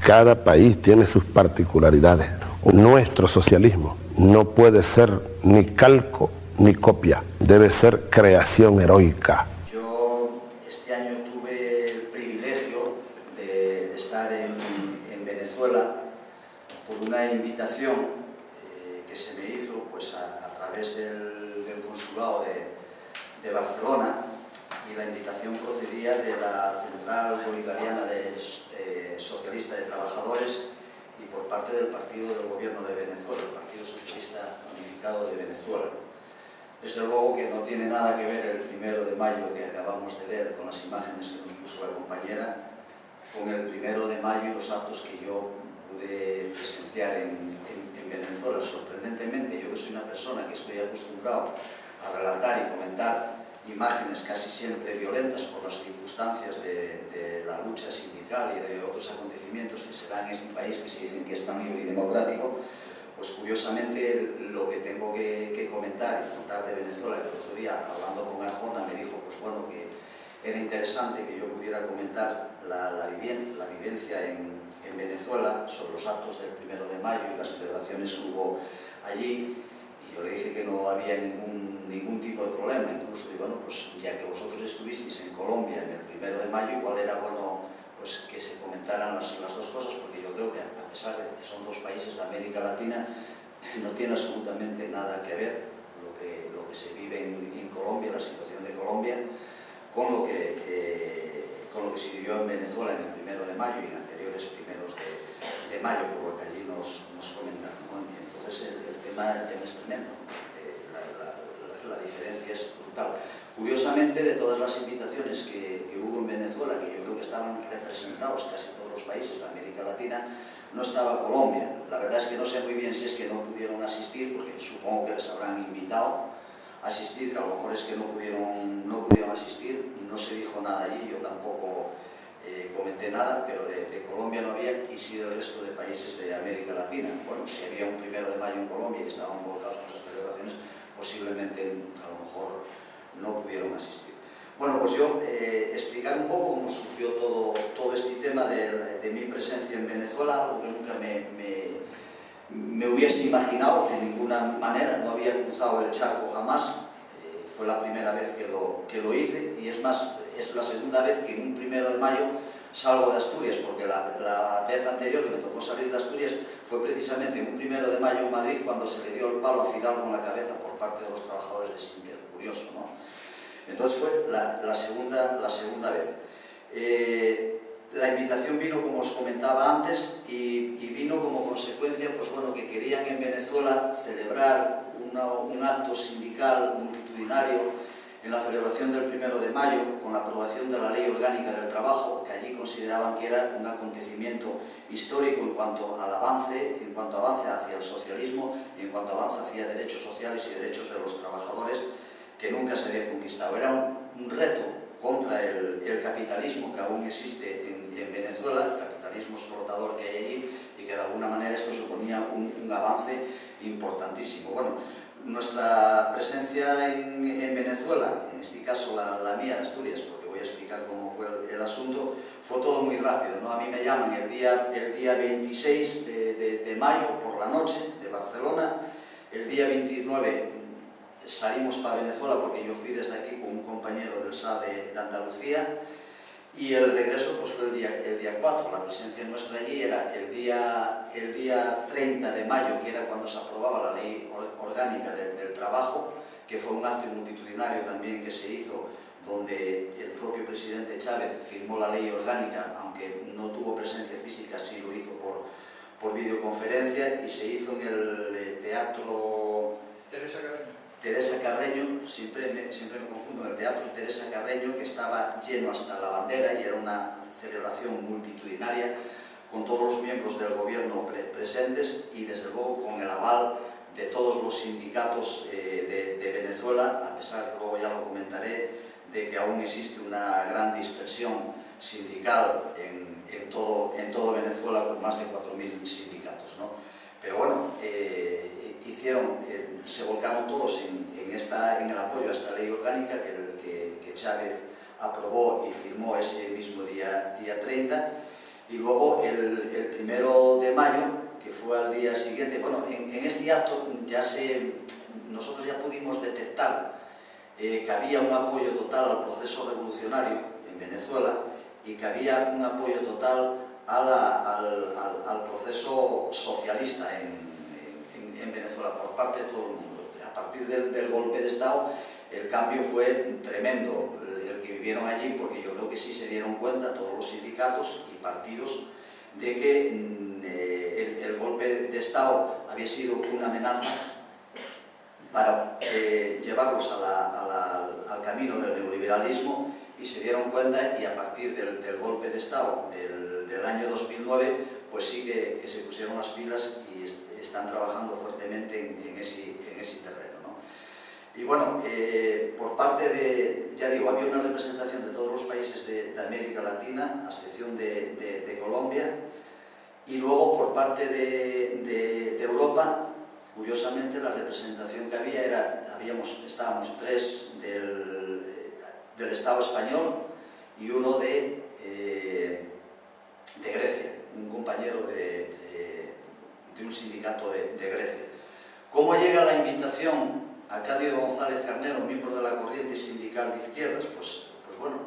Cada país tiene sus particularidades. Nuestro socialismo no puede ser ni calco ni copia, debe ser creación heroica. Yo este año tuve el privilegio de estar en Venezuela por una invitación que se me hizo pues, a través del consulado de Barcelona, y la invitación procedía de la Central Bolivariana Socialista de Trabajadores y por parte del Partido del Gobierno de Venezuela, el Partido Socialista Unificado de Venezuela. Desde luego que no tiene nada que ver el 1 de mayo que acabamos de ver con las imágenes que nos puso la compañera, con el 1 de mayo y los actos que yo pude presenciar en Venezuela. Sorprendentemente, yo que soy una persona que estoy acostumbrado a relatar y comentar imágenes casi siempre violentas por las circunstancias de la lucha sindical y de otros acontecimientos que se dan en este país que se dicen que es tan libre y democrático, pues curiosamente lo que tengo que comentar y contar de Venezuela, que el otro día hablando con Arjona me dijo pues bueno que era interesante que yo pudiera comentar la vivencia en Venezuela sobre los actos del 1 de mayo y las celebraciones que hubo allí, y yo le dije que no había ningún tipo de problema. Incluso digo, bueno, pues ya que vosotros estuvisteis en Colombia en el 1 de mayo, igual era bueno pues que se comentaran las dos cosas, porque yo creo que a pesar de que son dos países de América Latina, no tiene absolutamente nada que ver lo que se vive en Colombia, la situación de Colombia, con lo que se vivió en Venezuela en el 1 de mayo y en anteriores primeros de mayo, por lo que allí nos comentaron, ¿no? Y entonces el tema es tremendo, la diferencia es brutal. Curiosamente, de todas las invitaciones que hubo en Venezuela, que yo creo que estaban representados casi todos los países de América Latina, no estaba Colombia. La verdad es que no sé muy bien si es que no pudieron asistir, porque supongo que les habrán invitado a asistir, que a lo mejor es que no pudieron asistir. No se dijo nada allí, yo tampoco comenté nada, pero de Colombia no había, y sí del resto de países de América Latina. Bueno, si había un 1 de mayo en Colombia y estaban volcados con las celebraciones, posiblemente a lo mejor no pudieron asistir. Bueno, pues yo explicar un poco cómo surgió todo este tema de mi presencia en Venezuela, algo que nunca me hubiese imaginado de ninguna manera. No había cruzado el charco jamás, fue la primera vez que lo hice, y es más, es la segunda vez que en un 1 de mayo salgo de Asturias, porque la vez anterior que me tocó salir de Asturias fue precisamente en un 1 de mayo en Madrid, cuando se le dio el palo a Fidalgo en la cabeza por parte de los trabajadores de Sinter. Curioso, ¿no? Entonces fue la segunda vez. La invitación vino, como os comentaba antes, y vino como consecuencia, pues bueno, que querían en Venezuela celebrar un acto sindical multitudinario en la celebración del 1 de mayo, con la aprobación de la Ley Orgánica del Trabajo, que allí consideraban que era un acontecimiento histórico en cuanto avance hacia el socialismo y en cuanto avance hacia derechos sociales y derechos de los trabajadores, que nunca se había conquistado. Era un reto contra el capitalismo que aún existe en Venezuela, el capitalismo explotador que hay allí, y que de alguna manera esto suponía un avance importantísimo. Bueno, nuestra presencia en Venezuela, en este caso la mía de Asturias, porque voy a explicar cómo fue el asunto, fue todo muy rápido, ¿no? A mí me llaman el día 26 de mayo por la noche de Barcelona. El día 29 salimos para Venezuela, porque yo fui desde aquí con un compañero del SA de Andalucía, y el regreso pues fue el día 4. La presencia nuestra allí era el día 30 de mayo, que era cuando se aprobaba la Ley Orgánica del Trabajo, que fue un acto multitudinario también que se hizo, donde el propio presidente Chávez firmó la Ley Orgánica, aunque no tuvo presencia física, sí lo hizo por videoconferencia, y se hizo en el Teatro Teresa Carreño, siempre me confundo, en el Teatro Teresa Carreño, que estaba lleno hasta la bandera, y era una celebración multitudinaria con todos los miembros del gobierno presentes, y desde luego con el aval de todos los sindicatos de Venezuela, a pesar, luego ya lo comentaré, de que aún existe una gran dispersión sindical en todo Venezuela, con más de 4.000 sindicatos, ¿no? Pero bueno, se volcaron todos en el apoyo a esta ley orgánica que Chávez aprobó y firmó ese mismo día 30, Y luego el 1 de mayo, que fue al día siguiente, bueno, en este acto nosotros ya pudimos detectar que había un apoyo total al proceso revolucionario en Venezuela y que había un apoyo total al proceso socialista en Venezuela por parte de todo el mundo. A partir del golpe de Estado el cambio fue tremendo, el que vivieron allí, porque yo creo que sí se dieron cuenta todos los sindicatos y partidos de que el golpe de Estado había sido una amenaza para llevarlos al camino del neoliberalismo, y se dieron cuenta, y a partir del golpe de Estado del año 2009 pues sí que se pusieron las pilas y están trabajando fuertemente en ese terreno, ¿no? Y bueno, por parte de, ya digo, había una representación de todos los países de América Latina, a excepción de Colombia, y luego por parte de Europa, curiosamente la representación que había estábamos 3 del Estado español y uno de Grecia, un compañero de un sindicato de Grecia. ¿Cómo llega la invitación a Cándido González Carnero, miembro de la corriente sindical de izquierdas? Pues bueno,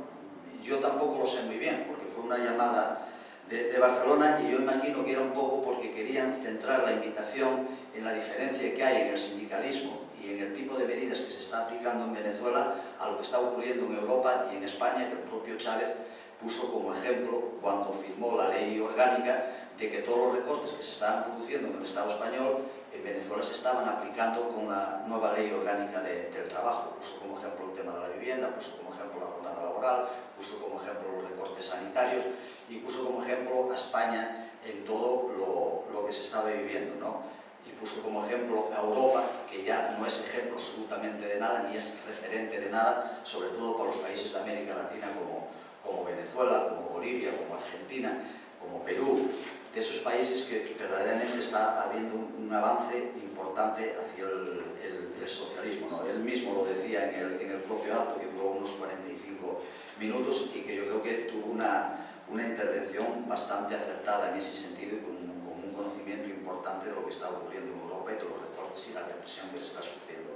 yo tampoco lo sé muy bien, porque fue una llamada de Barcelona, y yo imagino que era un poco porque querían centrar la invitación en la diferencia que hay en el sindicalismo y en el tipo de medidas que se está aplicando en Venezuela a lo que está ocurriendo en Europa y en España, que el propio Chávez puso como ejemplo cuando firmó la ley orgánica, de que todos los recortes que se estaban produciendo en el Estado español en Venezuela se estaban aplicando con la nueva ley orgánica del trabajo. Puso como ejemplo el tema de la vivienda, puso como ejemplo la jornada laboral, puso como ejemplo los recortes sanitarios y puso como ejemplo a España en todo lo que se estaba viviendo, ¿no? Y puso como ejemplo a Europa, que ya no es ejemplo absolutamente de nada, ni es referente de nada, sobre todo para los países de América Latina como Venezuela, como Bolivia, como Argentina, como Perú, de esos países que verdaderamente está habiendo un avance importante hacia el socialismo, ¿no? Él mismo lo decía en el propio acto, que duró unos 45 minutos y que yo creo que tuvo una intervención bastante acertada en ese sentido y con un conocimiento importante de lo que está ocurriendo en Europa y de los recortes y la represión que se está sufriendo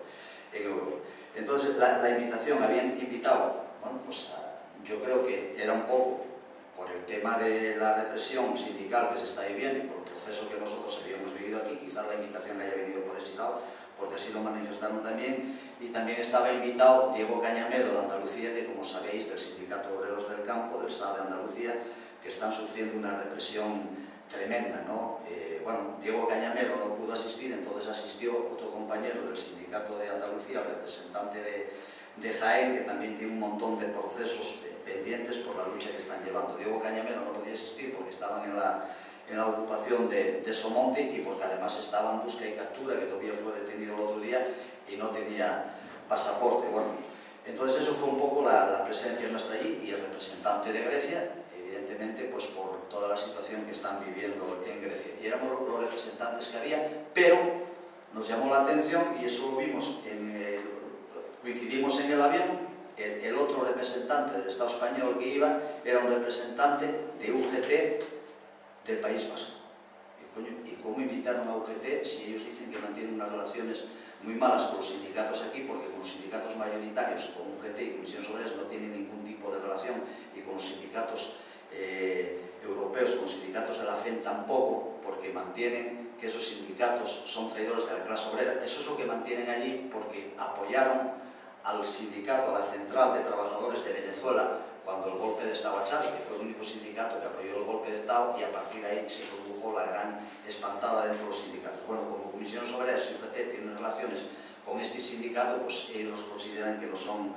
en Europa. Entonces la invitación, habían invitado, bueno, pues yo creo que era un poco por el tema de la represión sindical que se está viviendo y por el proceso que nosotros habíamos vivido aquí, quizás la invitación haya venido por ese lado, porque así lo manifestaron también. Y también estaba invitado Diego Cañamero de Andalucía, que como sabéis, del Sindicato de Obreros del Campo, del SAB de Andalucía, que están sufriendo una represión tremenda, ¿no? Bueno, Diego Cañamero no pudo asistir, entonces asistió otro compañero del Sindicato de Andalucía, representante de Jaén, que también tiene un montón de procesos pendientes por la lucha que están llevando. Diego Cañamero no podía asistir porque estaban en la ocupación de Somonte y porque además estaba en busca y captura, que todavía fue detenido el otro día y no tenía pasaporte. Bueno, entonces eso fue un poco la presencia nuestra allí, y el representante de Grecia, evidentemente, pues por toda la situación que están viviendo en Grecia. Y éramos los representantes que había, pero nos llamó la atención, y eso lo vimos, coincidimos en el avión. El otro representante del Estado español que iba era un representante de UGT del País Vasco. ¿Y cómo invitaron a UGT si ellos dicen que mantienen unas relaciones muy malas con los sindicatos aquí, porque con los sindicatos mayoritarios, con UGT y Comisiones Obreras, no tienen ningún tipo de relación, y con los sindicatos europeos, con los sindicatos de la FEN tampoco, porque mantienen que esos sindicatos son traidores de la clase obrera? Eso es lo que mantienen allí, porque apoyaron al sindicato, a la Central de Trabajadores de Venezuela, cuando el golpe de Estado a Chávez, que fue el único sindicato que apoyó el golpe de Estado, y a partir de ahí se produjo la gran espantada dentro de los sindicatos. Bueno, como Comisiones Obreras y UGT tienen relaciones con este sindicato, pues ellos los consideran que no son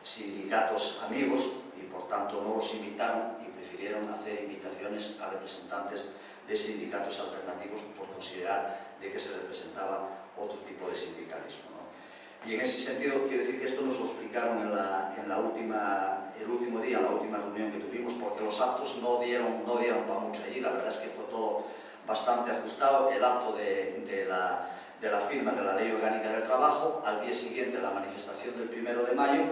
sindicatos amigos, y por tanto no los invitaron y prefirieron hacer invitaciones a representantes de sindicatos alternativos por considerar de que se representaba otro tipo de sindicalismo, ¿no? Y en ese sentido, quiero decir que esto nos lo explicaron el último día, en la última reunión que tuvimos, porque los actos no dieron para mucho allí. La verdad es que fue todo bastante ajustado. El acto de la firma de la Ley Orgánica del Trabajo, al día siguiente la manifestación del 1 de mayo,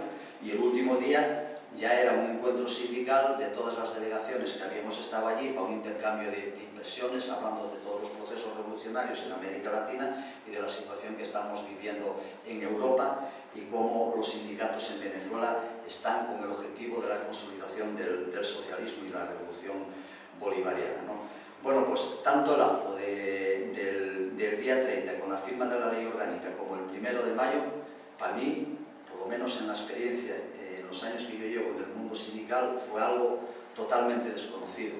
y el último día ya era un encuentro sindical de todas las delegaciones que habíamos hemos estado allí para un intercambio de impresiones, hablando de todos los procesos revolucionarios en América Latina y de la situación que estamos viviendo en Europa y cómo los sindicatos en Venezuela están con el objetivo de la consolidación del socialismo y la revolución bolivariana, ¿no? Bueno, pues tanto el acto del día 30 con la firma de la ley orgánica como el 1 de mayo, para mí, por lo menos en la experiencia, en los años que yo llevo en el mundo sindical, fue algo totalmente desconocido.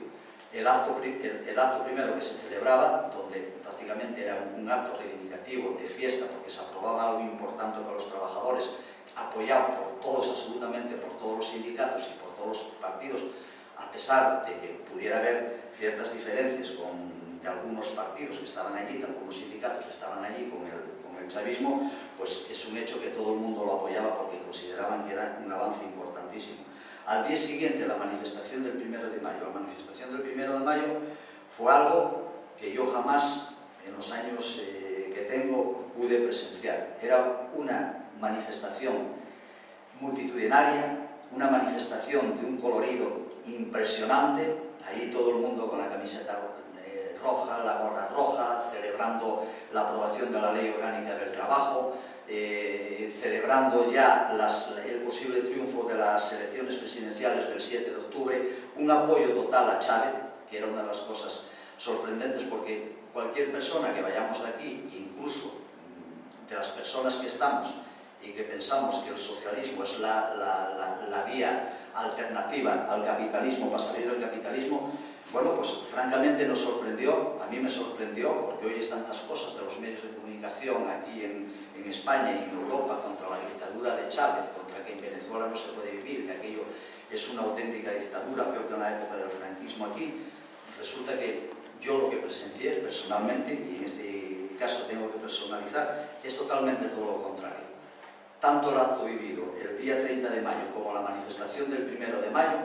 El acto primero que se celebraba, donde prácticamente era un acto reivindicativo de fiesta, porque se aprobaba algo importante para los trabajadores, apoyado por todos, absolutamente por todos los sindicatos y por todos los partidos, a pesar de que pudiera haber ciertas diferencias de algunos partidos que estaban allí, de algunos sindicatos que estaban allí con el chavismo, pues es un hecho que todo el mundo lo apoyaba porque consideraban que era un avance importantísimo. Al día siguiente, la manifestación del 1 de mayo. La manifestación del 1 de mayo fue algo que yo jamás, en los años que tengo, pude presenciar. Era una manifestación multitudinaria, una manifestación de un colorido impresionante, ahí todo el mundo con la camiseta roja, la gorra roja, celebrando la aprobación de la Ley Orgánica del Trabajo, celebrando ya el posible triunfo de las elecciones presidenciales del 7 de octubre, un apoyo total a Chávez, que era una de las cosas sorprendentes, porque cualquier persona que vayamos de aquí, incluso de las personas que estamos y que pensamos que el socialismo es la vía alternativa al capitalismo, para salir del capitalismo, bueno, pues francamente nos sorprendió, a mí me sorprendió, porque oyes tantas cosas de los medios de comunicación aquí en España y en Europa contra la dictadura de Chávez, contra que en Venezuela no se puede vivir, que aquello es una auténtica dictadura, peor que en la época del franquismo aquí. Resulta que yo lo que presencié personalmente, y en este caso tengo que personalizar, es totalmente todo lo contrario. Tanto el acto vivido el día 30 de mayo como la manifestación del 1 de mayo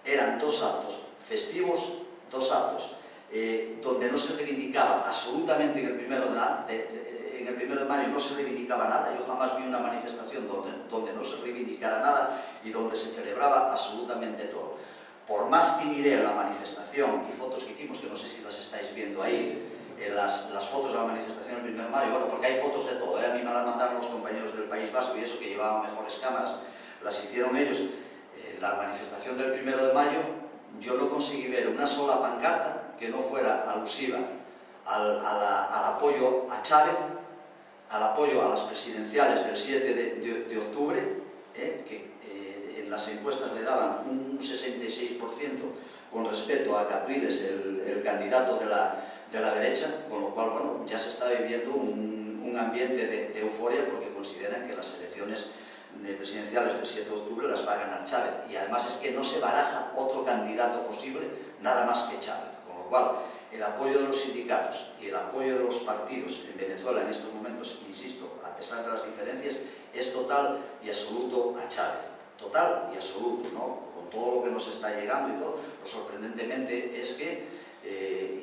eran dos actos festivos, dos actos donde no se reivindicaba absolutamente en el 1 de mayo no se reivindicaba nada. Yo jamás vi una manifestación donde no se reivindicara nada y donde se celebraba absolutamente todo. Por más que miré la manifestación y fotos que hicimos, que no sé si las estáis viendo ahí, las fotos de la manifestación del 1 de mayo, bueno, porque hay fotos de todo, a mí me las mandaron los compañeros del País Vasco y eso, que llevaban mejores cámaras, las hicieron ellos. La manifestación del 1 de mayo, yo no conseguí ver una sola pancarta que no fuera alusiva al apoyo a Chávez, al apoyo a las presidenciales del 7 de octubre, que en las encuestas le daban un 66% con respecto a Capriles, el candidato de la derecha, con lo cual, bueno, ya se está viviendo un ambiente de euforia porque consideran que las elecciones presidenciales del 7 de octubre las va a ganar Chávez, y además es que no se baraja otro candidato posible nada más que Chávez, con lo cual el apoyo de los sindicatos y el apoyo de los partidos en Venezuela en estos momentos, insisto, a pesar de las diferencias, es total y absoluto a Chávez, total y absoluto, ¿no? Con todo lo que nos está llegando y todo, lo sorprendentemente es que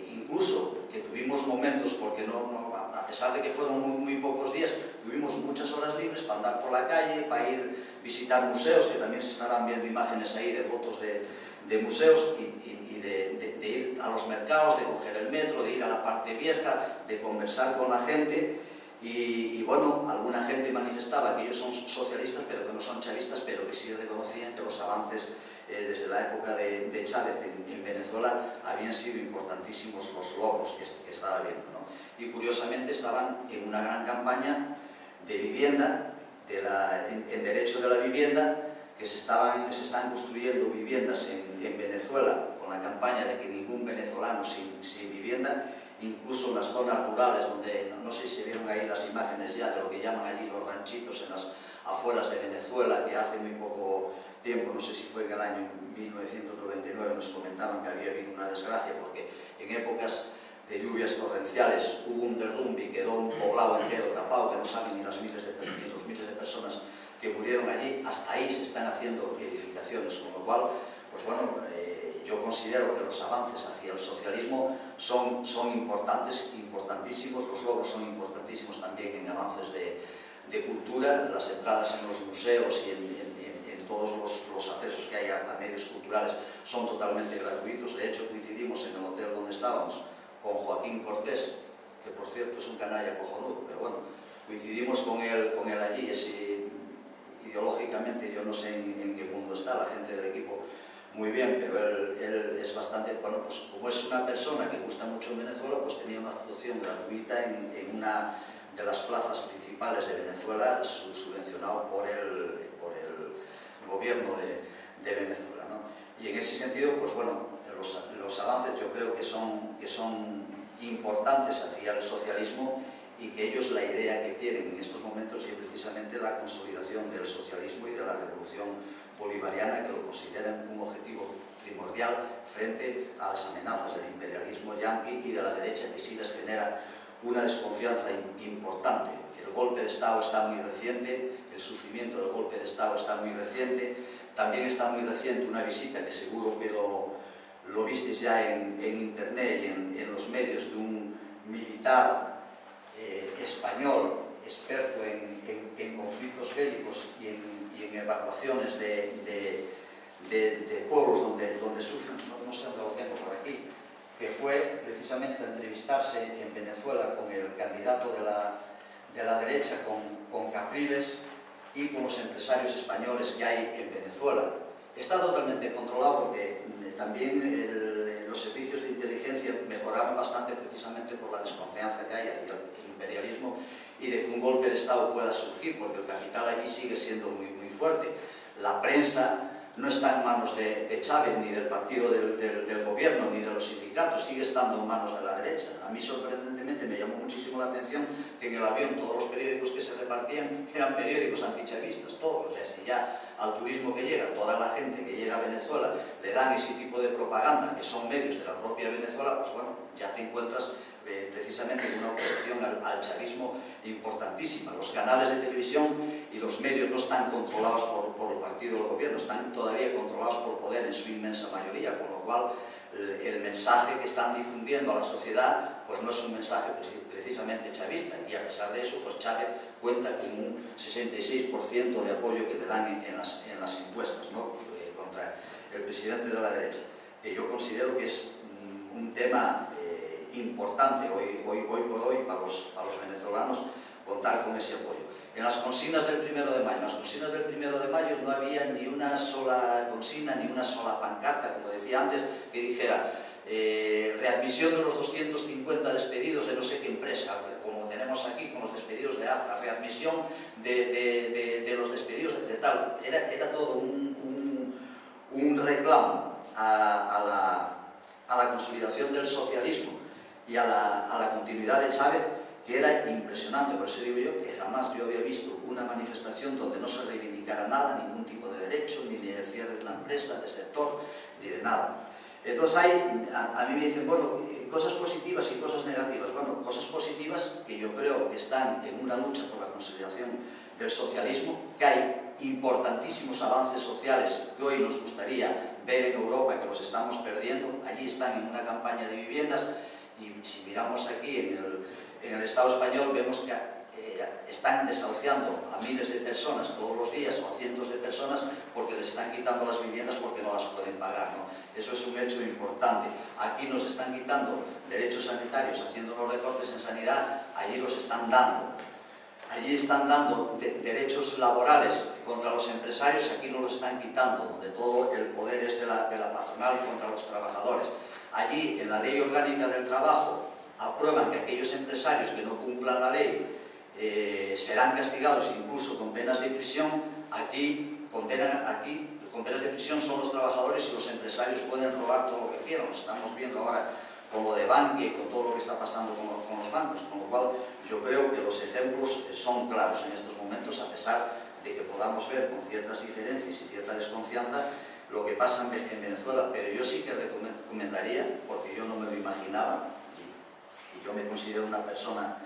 incluso que tuvimos momentos, porque a pesar de que fueron muy pocos días, tuvimos muchas horas libres para andar por la calle, para ir a visitar museos, que también se estarán viendo imágenes ahí de fotos de museos, y de ir a los mercados, de coger el metro, de ir a la parte vieja, de conversar con la gente, y bueno, alguna gente manifestaba que ellos son socialistas, pero que no son chavistas, pero que sí reconocían que los avances desde la época de Chávez en Venezuela habían sido importantísimos los logros que estaba viendo, ¿no? Y curiosamente estaban en una gran campaña de vivienda, en derecho de la vivienda, que se están construyendo viviendas en Venezuela con la campaña de que ningún venezolano sin vivienda, incluso en las zonas rurales, donde no sé si se vieron ahí las imágenes ya de lo que llaman allí los ranchitos en las afueras de Venezuela, que hace muy poco tiempo, no sé si fue en el año 1999, nos comentaban que había habido una desgracia porque en épocas de lluvias torrenciales hubo un derrumbe y quedó un poblado entero tapado, que no saben ni los miles de personas que murieron allí. Hasta ahí se están haciendo edificaciones, con lo cual, pues bueno, yo considero que los avances hacia el socialismo son importantísimos, los logros son importantísimos también en avances de cultura, las entradas en los museos y en todos los accesos que hay a medios culturales son totalmente gratuitos. De hecho, coincidimos en el hotel donde estábamos con Joaquín Cortés, que por cierto es un canalla cojonudo, pero bueno, coincidimos con él allí. Ideológicamente yo no sé en qué mundo está la gente del equipo, muy bien, pero él es bastante, bueno, pues como es una persona que gusta mucho en Venezuela, pues tenía una actuación gratuita en una de las plazas principales de Venezuela, subvencionado por el gobierno de Venezuela, ¿no? Y en ese sentido, pues bueno, los avances yo creo que son importantes hacia el socialismo, y que ellos la idea que tienen en estos momentos es precisamente la consolidación del socialismo y de la revolución bolivariana, que lo consideran un objetivo primordial frente a las amenazas del imperialismo yanqui y de la derecha, que sí les genera una desconfianza importante. El golpe de Estado está muy reciente, el sufrimiento del golpe de Estado está muy reciente, también está muy reciente una visita que seguro que lo visteis ya en internet y en los medios, de un militar español experto en conflictos bélicos y en evacuaciones de pueblos donde sufren, no sé dónde lo tengo por aquí, que fue precisamente a entrevistarse en Venezuela con el candidato de la derecha, con Capriles, y con los empresarios españoles que hay en Venezuela. Está totalmente controlado porque también los servicios de inteligencia mejoraron bastante precisamente por la desconfianza que hay hacia el imperialismo y de que un golpe de Estado pueda surgir, porque el capital allí sigue siendo muy, muy fuerte. La prensa no está en manos de Chávez, ni del partido del gobierno, ni de los sindicatos, sigue estando en manos de la derecha. A mí, sorprendentemente, me llamó muchísimo la atención que en el avión todos los periódicos que se repartían eran periódicos antichavistas, todos. O sea, si ya al turismo que llega, toda la gente que llega a Venezuela, le dan ese tipo de propaganda, que son medios de la propia Venezuela, pues bueno, ya te encuentras precisamente en una oposición al chavismo importantísima. Los canales de televisión y los medios no están controlados por el partido del gobierno, están todavía controlados por poder en su inmensa mayoría, con lo cual el mensaje que están difundiendo a la sociedad pues no es un mensaje precisamente chavista, y a pesar de eso pues Chávez cuenta con un 66% de apoyo que le dan en las encuestas, ¿no? Contra el presidente de la derecha, que yo considero que es un tema importante hoy por hoy para los venezolanos, contar con ese apoyo. En las consignas del 1 de mayo, no había ni una sola consigna, ni una sola pancarta, como decía antes, que dijera readmisión de los 250 despedidos de no sé qué empresa, como tenemos aquí con los despedidos de AFTA, readmisión de los despedidos de tal. Era todo un reclamo a la consolidación del socialismo y a la continuidad de Chávez, que era impresionante. Por eso digo yo que jamás yo había visto una manifestación donde no se reivindicara nada, ningún tipo de derecho, ni de cierre de la empresa, de sector, ni de nada. Entonces a mí me dicen, bueno, cosas positivas y cosas negativas. Bueno, cosas positivas que yo creo que están en una lucha por la consolidación del socialismo, que hay importantísimos avances sociales que hoy nos gustaría ver en Europa, que los estamos perdiendo. Allí están en una campaña de viviendas, y si miramos aquí en el Estado español vemos que están desahuciando a miles de personas todos los días, o a cientos de personas, porque les están quitando las viviendas porque no las pueden pagar, ¿no? Eso es un hecho importante. Aquí nos están quitando derechos sanitarios, haciendo los recortes en sanidad, allí los están dando. Allí están dando derechos laborales contra los empresarios, aquí no los están quitando, donde todo el poder es de la patronal contra los trabajadores. Allí, en la Ley Orgánica del Trabajo, aprueban que aquellos empresarios que no cumplan la ley serán castigados incluso con penas de prisión. Aquí con penas de prisión son los trabajadores, y los empresarios pueden robar todo lo que quieran. Lo estamos viendo ahora con lo de Bankia y con todo lo que está pasando con los bancos, con lo cual yo creo que los ejemplos son claros en estos momentos, a pesar de que podamos ver con ciertas diferencias y cierta desconfianza lo que pasa en Venezuela. Pero yo sí que recomendaría, porque yo no me lo imaginaba, y yo me considero una persona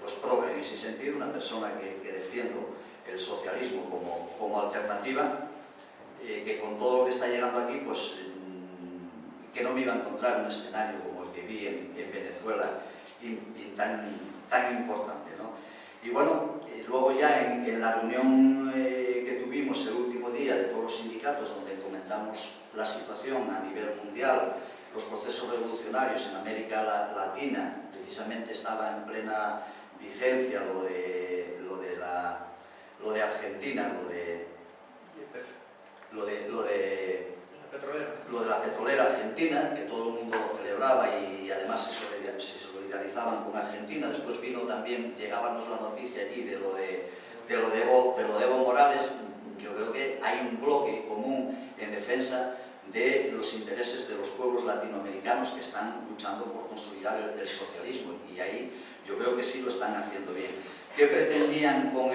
pues progre en ese sentido, una persona que defiendo el socialismo como alternativa, que con todo lo que está llegando aquí, pues que no me iba a encontrar un escenario como el que vi en Venezuela, tan importante, ¿no? Y bueno, luego ya en la reunión que tuvimos el último día día de todos los sindicatos donde comentamos la situación a nivel mundial, los procesos revolucionarios en América Latina. Precisamente estaba en plena vigencia lo de Argentina, lo de la petrolera argentina, que todo el mundo lo celebraba y además se solidarizaban con Argentina. Después vino también, llegábamos la noticia allí de lo de Evo Morales. Yo creo que hay un bloque común en defensa de los intereses de los pueblos latinoamericanos que están luchando por consolidar el socialismo, y ahí yo creo que sí lo están haciendo bien. ¿Qué pretendían con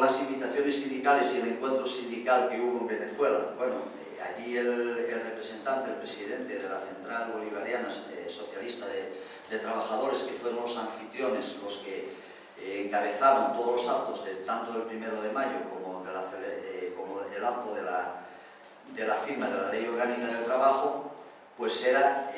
las invitaciones sindicales y el encuentro sindical que hubo en Venezuela? Bueno, allí el representante, el presidente de la Central Bolivariana Socialista de Trabajadores, que fueron los anfitriones, los que encabezaron todos los actos, tanto del 1 de mayo como el acto de la firma de la Ley Orgánica del Trabajo, pues era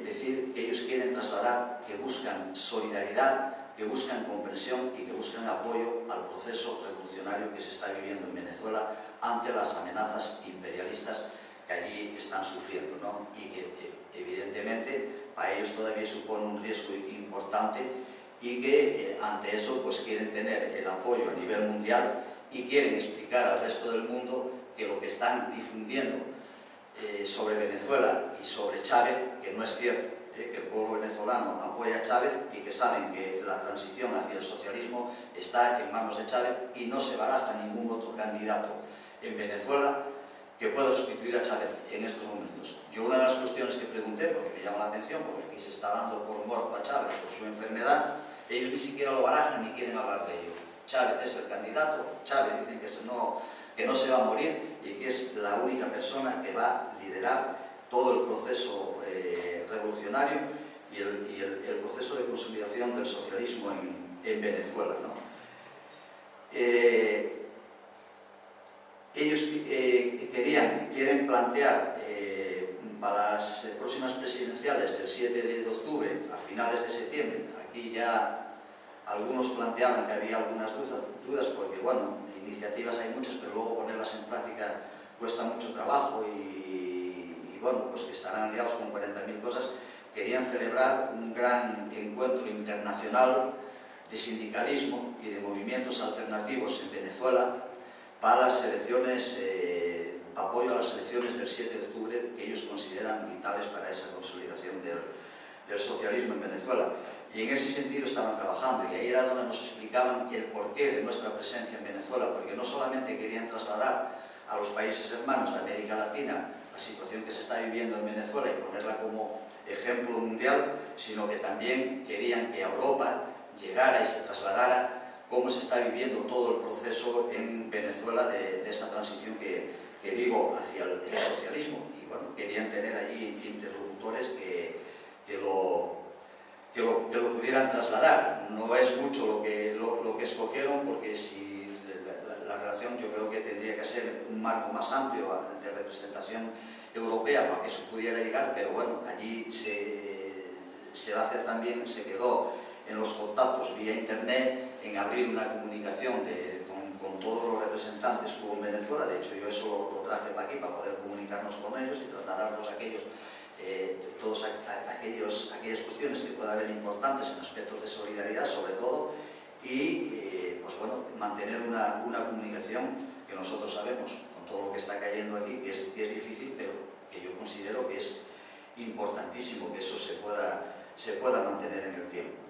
decir que ellos quieren trasladar que buscan solidaridad, que buscan comprensión y que buscan apoyo al proceso revolucionario que se está viviendo en Venezuela ante las amenazas imperialistas que allí están sufriendo, ¿no? Y que evidentemente para ellos todavía supone un riesgo importante, y que ante eso pues quieren tener el apoyo a nivel mundial y quieren explicar al resto del mundo que lo que están difundiendo sobre Venezuela y sobre Chávez, que no es cierto, que el pueblo venezolano apoya a Chávez y que saben que la transición hacia el socialismo está en manos de Chávez y no se baraja ningún otro candidato en Venezuela que pueda sustituir a Chávez en estos momentos. Yo una de las cuestiones que pregunté, porque me llama la atención, porque aquí se está dando por muerto a Chávez por su enfermedad, ellos ni siquiera lo barajan ni quieren hablar de ello. Chávez es el candidato, Chávez dicen que no se va a morir y que es la única persona que va a liderar todo el proceso revolucionario y el proceso de consolidación del socialismo en Venezuela, ¿no? Ellos quieren plantear para las próximas presidenciales del 7 de octubre a finales de septiembre. Aquí ya algunos planteaban que había algunas dudas porque, bueno, iniciativas hay muchas, pero luego ponerlas en práctica cuesta mucho trabajo y bueno, pues que estarán liados con 40.000 cosas. Querían celebrar un gran encuentro internacional de sindicalismo y de movimientos alternativos en Venezuela para las elecciones, apoyo a las elecciones del 7 de octubre, que ellos consideran vitales para esa consolidación del socialismo en Venezuela. Y en ese sentido estaban trabajando, y ahí era donde nos explicaban el porqué de nuestra presencia en Venezuela, porque no solamente querían trasladar a los países hermanos de América Latina la situación que se está viviendo en Venezuela y ponerla como ejemplo mundial, sino que también querían que a Europa llegara y se trasladara cómo se está viviendo todo el proceso en Venezuela de esa transición que digo hacia el socialismo. Y bueno, querían tener allí interlocutores que lo pudieran trasladar. No es mucho lo que escogieron, porque si la relación yo creo que tendría que ser un marco más amplio de representación europea para que eso pudiera llegar, pero bueno, allí se va a hacer también, se quedó en los contactos vía internet, en abrir una comunicación con todos los representantes que hubo en Venezuela. De hecho yo eso lo traje para aquí, para poder comunicarnos con ellos y trasladarlos todas aquellas cuestiones que pueda haber importantes en aspectos de solidaridad sobre todo, y pues bueno, mantener una comunicación que nosotros sabemos con todo lo que está cayendo aquí que es difícil, pero que yo considero que es importantísimo que eso se pueda mantener en el tiempo.